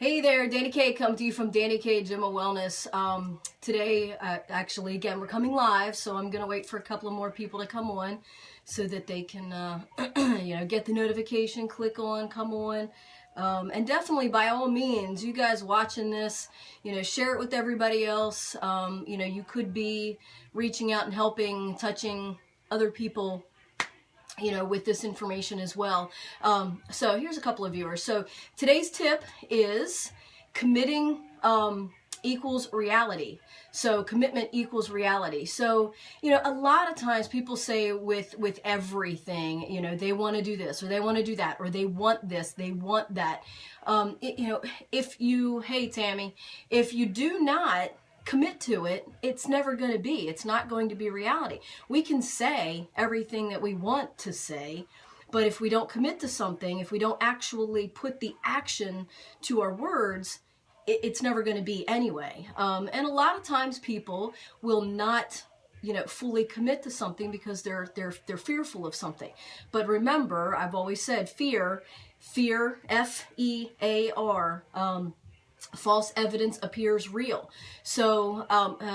Hey there, Dani K coming to you from Dani K Gym and Wellness. Today, actually, again, we're coming live, so I'm going to wait for a couple of more people to come on so that they can, get the notification, click on, come on. And definitely, by all means, you guys watching this, share it with everybody else. You could be reaching out and helping, touching other people with this information as well. So here's a couple of viewers. So today's tip is committing equals reality. So commitment equals reality. So, a lot of times people say with everything, they want to do this or they want to do that or they want this, they want that. Hey Tammy, if you do not commit to it, it's never going to be. It's not going to be reality. We can say everything that we want to say, but if we don't commit to something, if we don't actually put the action to our words, it's never going to be anyway. And a lot of times people will not fully commit to something because they're fearful of something. But remember, I've always said fear, F-E-A-R, false evidence appears real. So,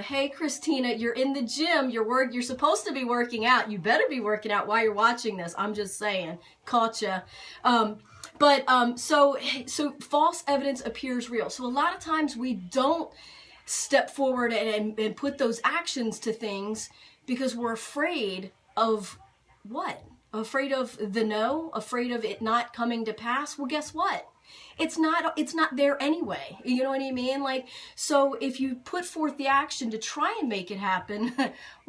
hey Christina, you're in the gym. You're supposed to be working out. You better be working out while you're watching this. I'm just saying, caught ya. So false evidence appears real. So a lot of times we don't step forward and put those actions to things because we're afraid of what? Afraid of the no? Afraid of it not coming to pass? Well, guess what? It's not there anyway. You know what I mean? So if you put forth the action to try and make it happen,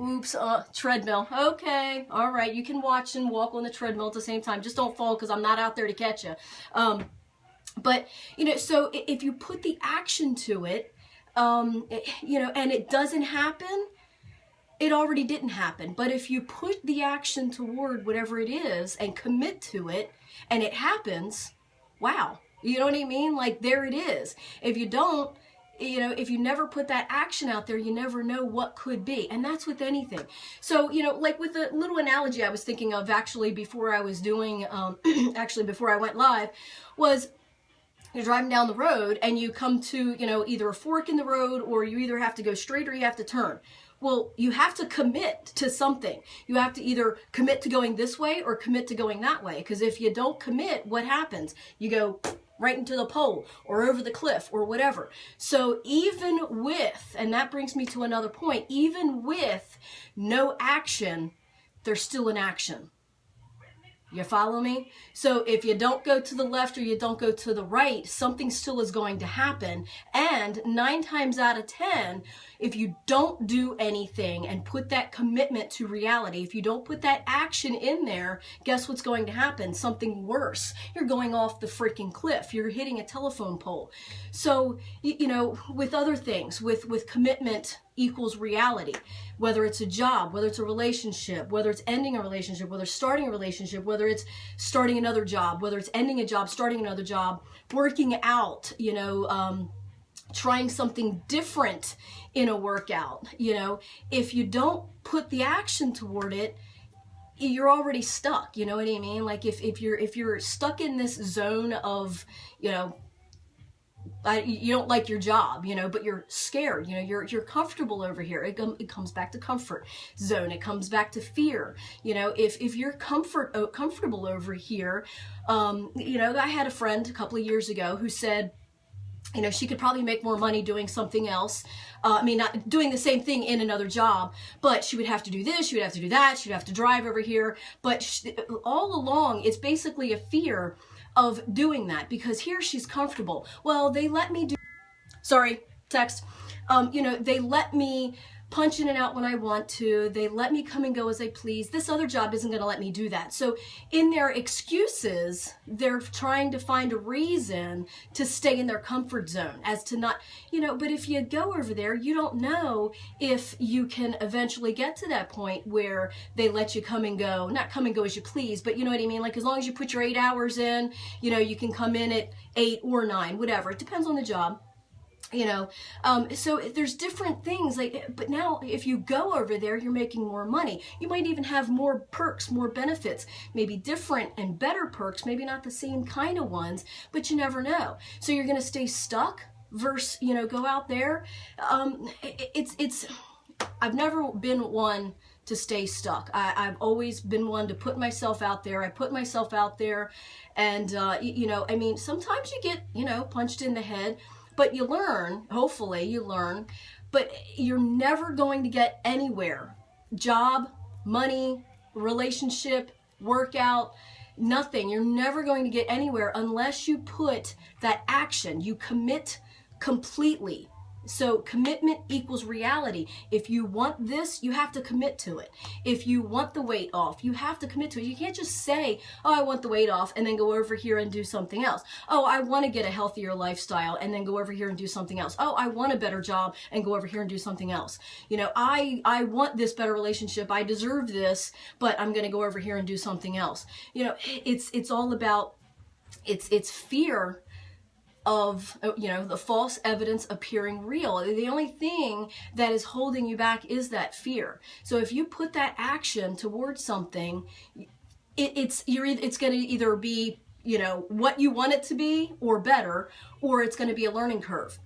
oops, treadmill. Okay, all right, you can watch and walk on the treadmill at the same time. Just don't fall because I'm not out there to catch you. But, so if you put the action to it, and it doesn't happen, it already didn't happen. But if you put the action toward whatever it is and commit to it and it happens, wow. You know what I mean? There it is. If you don't, if you never put that action out there, you never know what could be. And that's with anything. So, with the little analogy I was thinking of actually before I was doing, before I went live, was you're driving down the road and you come to, either a fork in the road or you either have to go straight or you have to turn. Well, you have to commit to something. You have to either commit to going this way or commit to going that way. Because if you don't commit, what happens? You go right into the pole or over the cliff or whatever. So even with, and that brings me to another point, even with no action, there's still an action. You follow me? So if you don't go to the left or you don't go to the right, something still is going to happen. And 9 times out of 10, if you don't do anything and put that commitment to reality, if you don't put that action in there, guess what's going to happen? Something worse. You're going off the freaking cliff. You're hitting a telephone pole. So, with other things, with commitment equals reality, whether it's a job, whether it's a relationship, whether it's ending a relationship, whether it's starting a relationship, whether it's starting another job, whether it's ending a job, starting another job, working out, trying something different in a workout, if you don't put the action toward it, you're already stuck. You know what I mean? If you're stuck in this zone of, you don't like your job, but you're scared, you're comfortable over here. It comes back to comfort zone. It comes back to fear. If you're comfortable over here, I had a friend a couple of years ago who said, she could probably make more money doing something else. Not doing the same thing in another job, but she would have to do this, she would have to do that, she'd have to drive over here. But all along, it's basically a fear of doing that because here she's comfortable. Well, they let me do, text. They let me punch in and out when I want to. They let me come and go as I please. This other job isn't going to let me do that. So in their excuses, they're trying to find a reason to stay in their comfort zone as to not, but if you go over there, you don't know if you can eventually get to that point where they let you come and go, not come and go as you please, but you know what I mean? As long as you put your 8 hours in, you can come in at 8 or 9, whatever. It depends on the job. So there's different things but now if you go over there, you're making more money. You might even have more perks, more benefits, maybe different and better perks, maybe not the same kind of ones, but you never know. So you're going to stay stuck versus, go out there. I've never been one to stay stuck. I've always been one to put myself out there. I put myself out there and, sometimes you get, punched in the head. But you learn, hopefully you learn, but you're never going to get anywhere. Job, money, relationship, workout, nothing. You're never going to get anywhere unless you put that action. You commit completely. So commitment equals reality. If you want this, you have to commit to it. If you want the weight off, you have to commit to it. You can't just say, oh, I want the weight off, and then go over here and do something else. Oh, I want to get a healthier lifestyle, and then go over here and do something else. Oh, I want a better job, and go over here and do something else. I want this better relationship. I deserve this, but I'm going to go over here and do something else. It's all about, it's fear of, the false evidence appearing real. The only thing that is holding you back is that fear. So if you put that action towards something, it's going to either be, what you want it to be or better, or it's going to be a learning curve.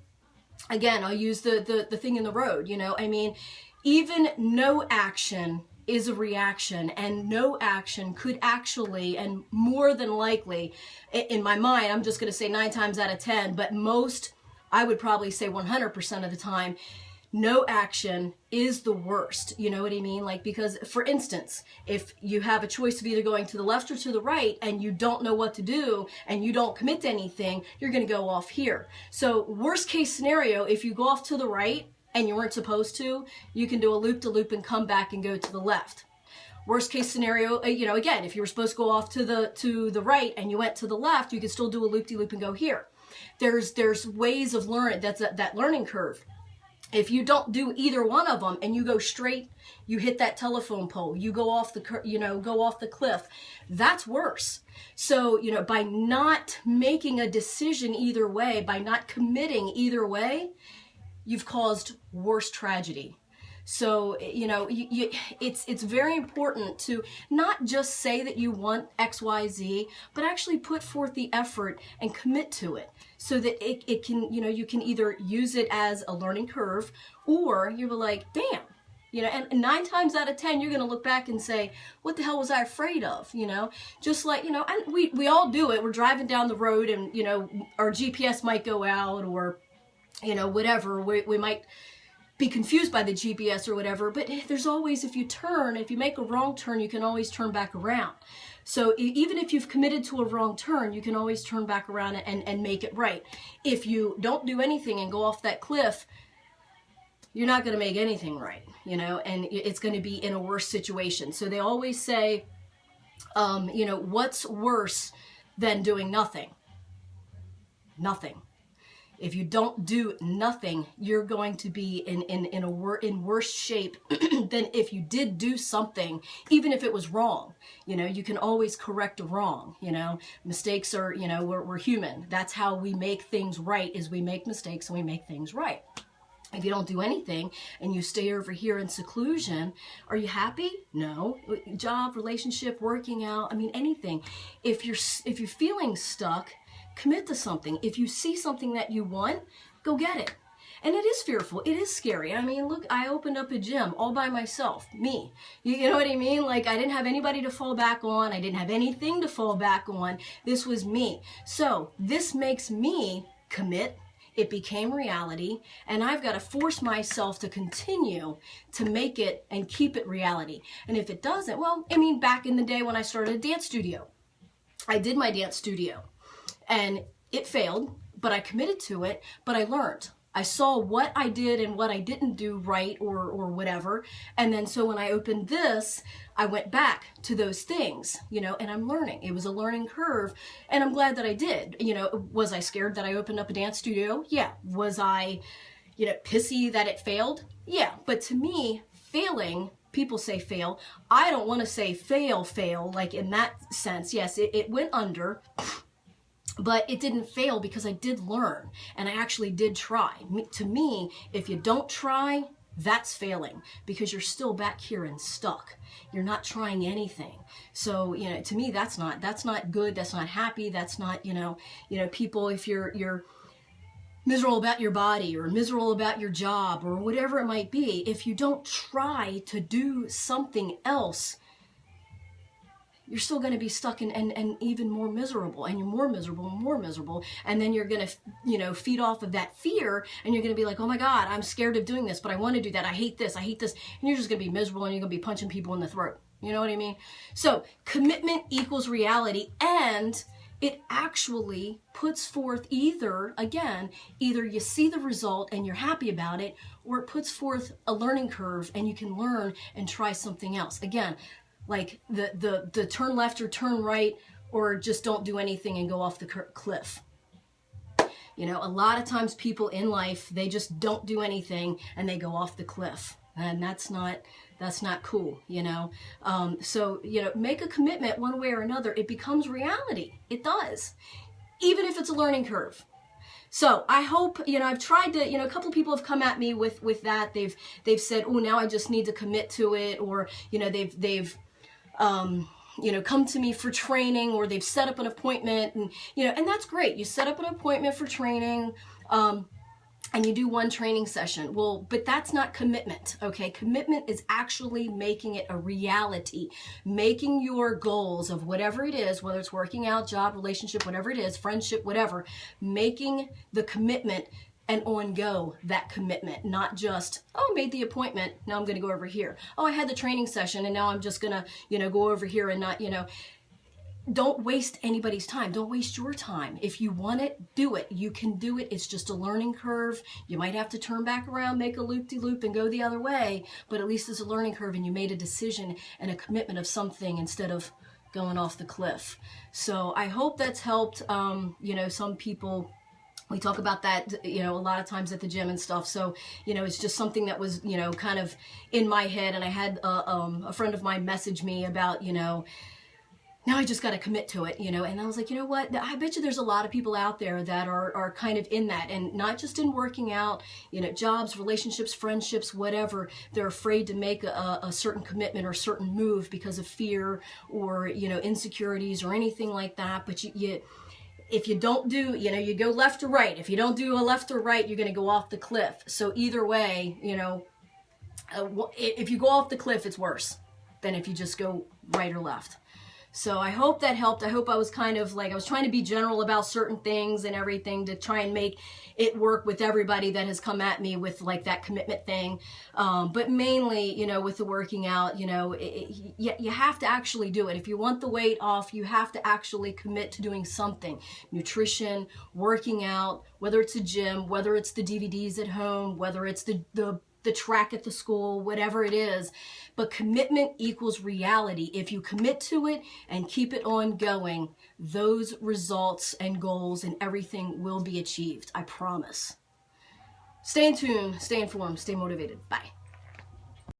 Again, I'll use the thing in the road, even no action is a reaction, and no action could actually, and more than likely, in my mind, I'm just going to say 9 times out of 10, but most, I would probably say 100% of the time, no action is the worst. You know what I mean? Because for instance, if you have a choice of either going to the left or to the right, and you don't know what to do, and you don't commit to anything, you're going to go off here. So worst case scenario, if you go off to the right, and you weren't supposed to, you can do a loop-de-loop and come back and go to the left. Worst case scenario, again, if you were supposed to go off to the right and you went to the left, you could still do a loop-de-loop and go here. There's ways of learning. That's that learning curve. If you don't do either one of them and you go straight, you hit that telephone pole, you go off the cliff, that's worse. So, by not making a decision either way, by not committing either way, you've caused worse tragedy. So, it's very important to not just say that you want X, Y, Z, but actually put forth the effort and commit to it so that it can, you can either use it as a learning curve, or you're like, damn, and 9 times out of 10, you're going to look back and say, what the hell was I afraid of? Just like, and we all do it. We're driving down the road and, our GPS might go out, or whatever, we might be confused by the GPS or whatever, but there's always, if you make a wrong turn, you can always turn back around. So even if you've committed to a wrong turn, you can always turn back around and make it right. If you don't do anything and go off that cliff, you're not going to make anything right, and it's going to be in a worse situation. So they always say, what's worse than doing nothing? Nothing. If you don't do nothing, you're going to be in worse shape than if you did do something, even if it was wrong. You can always correct a wrong. Mistakes are, we're human. That's how we make things right, is we make mistakes and we make things right. If you don't do anything and you stay over here in seclusion, are you happy? No. Job, relationship, working out, anything. If you're feeling stuck, commit to something. If you see something that you want, go get it. And it is fearful. It is scary. Look, I opened up a gym all by myself. Me. You know what I mean? I didn't have anybody to fall back on. I didn't have anything to fall back on. This was me. So this makes me commit. It became reality, and I've got to force myself to continue to make it and keep it reality. And if it doesn't, well, back in the day when I started a dance studio, I did my dance studio. And it failed, but I committed to it, but I learned. I saw what I did and what I didn't do right or whatever. And then so when I opened this, I went back to those things, and I'm learning. It was a learning curve, and I'm glad that I did. Was I scared that I opened up a dance studio? Yeah. Was I, pissy that it failed? Yeah. But to me, failing, people say fail. I don't want to say fail, in that sense. Yes, it went under. But it didn't fail because I did learn and I actually did try. To me, if you don't try, that's failing because you're still back here and stuck. You're not trying anything. So, to me, that's not good. That's not happy. That's not, people, if you're miserable about your body or miserable about your job or whatever it might be, if you don't try to do something else, you're still going to be stuck and even more miserable, and you're more miserable and more miserable. And then you're going to, feed off of that fear, and you're going to be like, oh my God, I'm scared of doing this, but I want to do that. I hate this. And you're just going to be miserable, and you're going to be punching people in the throat. You know what I mean? So commitment equals reality, and it actually puts forth either you see the result and you're happy about it, or it puts forth a learning curve and you can learn and try something else. Again, like the turn left or turn right, or just don't do anything and go off the cliff. A lot of times people in life, they just don't do anything and they go off the cliff. And that's not cool, So, make a commitment one way or another. It becomes reality. It does. Even if it's a learning curve. So I hope, I've tried to, a couple of people have come at me with that. They've said, oh, now I just need to commit to it. Or, they've come to me for training, or they've set up an appointment, and, and that's great. You set up an appointment for training, and you do one training session. Well, but that's not commitment, okay? Commitment is actually making it a reality, making your goals of whatever it is, whether it's working out, job, relationship, whatever it is, friendship, whatever, making the commitment and on-go that commitment, not just, oh, I made the appointment, now I'm going to go over here. Oh, I had the training session, and now I'm just going to, go over here and not, Don't waste anybody's time. Don't waste your time. If you want it, do it. You can do it. It's just a learning curve. You might have to turn back around, make a loop-de-loop, and go the other way, but at least it's a learning curve, and you made a decision and a commitment of something instead of going off the cliff. So I hope that's helped, some people. We talk about that, a lot of times at the gym and stuff. So, it's just something that was, kind of in my head. And I had a friend of mine message me about, now I just got to commit to it, and I was like, you know what? I bet you there's a lot of people out there that are kind of in that, and not just in working out, jobs, relationships, friendships, whatever. They're afraid to make a certain commitment or certain move because of fear or, insecurities or anything like that. But if you don't do, you go left or right. If you don't do a left or right, you're going to go off the cliff. So either way, if you go off the cliff, it's worse than if you just go right or left. So I hope that helped. I hope I was kind of like, I was trying to be general about certain things and everything to try and make it work with everybody that has come at me with like that commitment thing. But mainly, with the working out, you have to actually do it. If you want the weight off, you have to actually commit to doing something. Nutrition, working out, whether it's a gym, whether it's the DVDs at home, whether it's the track at the school, whatever it is. But commitment equals reality. If you commit to it and keep it on going, those results and goals and everything will be achieved. I promise. Stay in tune, stay informed, stay motivated. Bye.